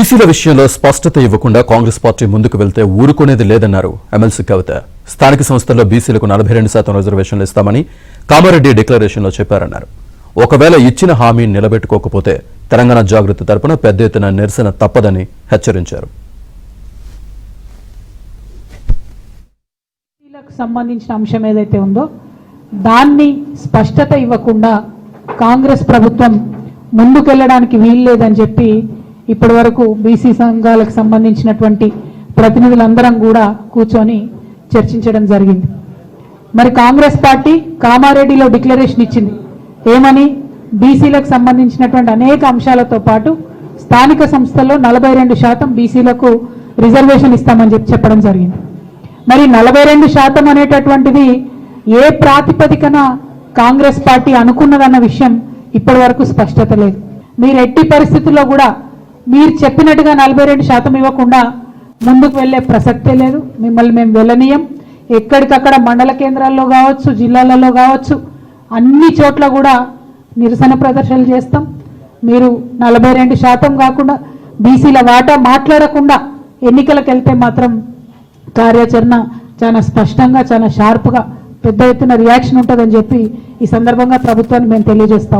బీసీల విషయంలో స్పష్టత ఇవ్వకుండా కాంగ్రెస్ పార్టీ ముందుకు వెళ్తే ఊరుకునేది లేదన్నారు ఎమ్మెల్సీ కవిత. స్థానిక సంస్థల్లో బీసీలకు 42% రిజర్వేషన్లు ఇస్తామని కామారెడ్డి డిక్లరేషన్లో చెప్పారన్నారు. ఒకవేళ ఇచ్చిన హామీని నిలబెట్టుకోకపోతే తెలంగాణ జాగృతి తరపున పెద్ద ఎత్తున నిరసన తప్పదని హెచ్చరించారు. సంబంధించిన అంశం ఏదైతే ఉందో దాన్ని స్పష్టత ఇవ్వకుండా కాంగ్రెస్ ప్రభుత్వం ముందుకెళ్లడానికి వీల్లేదని చెప్పి ఇప్పటి వరకు బీసీ సంఘాలకు సంబంధించినటువంటి ప్రతినిధులందరం కూడా కూర్చొని చర్చించడం జరిగింది. మరి కాంగ్రెస్ పార్టీ కామారెడ్డిలో డిక్లరేషన్ ఇచ్చింది. ఏమని? బీసీలకు సంబంధించినటువంటి అనేక అంశాలతో పాటు స్థానిక సంస్థల్లో 42% బీసీలకు రిజర్వేషన్ ఇస్తామని చెప్పడం జరిగింది. మరి 42% అనేటటువంటిది ఏ ప్రాతిపదికన కాంగ్రెస్ పార్టీ అనుకున్నదన్న విషయం ఇప్పటి వరకు స్పష్టత లేదు. మీరు ఎట్టి పరిస్థితుల్లో కూడా మీరు చెప్పినట్టుగా 42% ఇవ్వకుండా ముందుకు వెళ్లే ప్రసక్తే లేదు. మిమ్మల్ని మేము వెళ్ళనీయం. ఎక్కడికక్కడ మండల కేంద్రాల్లో కావచ్చు, జిల్లాలలో కావచ్చు, అన్ని చోట్ల కూడా నిరసన ప్రదర్శనలు చేస్తాం. మీరు 42% కాకుండా బీసీల వాటా మాట్లాడకుండా ఎన్నికలకు వెళ్తే మాత్రం కార్యాచరణ చాలా స్పష్టంగా, చాలా షార్ప్గా పెద్ద ఎత్తున రియాక్షన్ ఉంటుందని చెప్పి ఈ సందర్భంగా ప్రభుత్వాన్ని మేము తెలియజేస్తాం.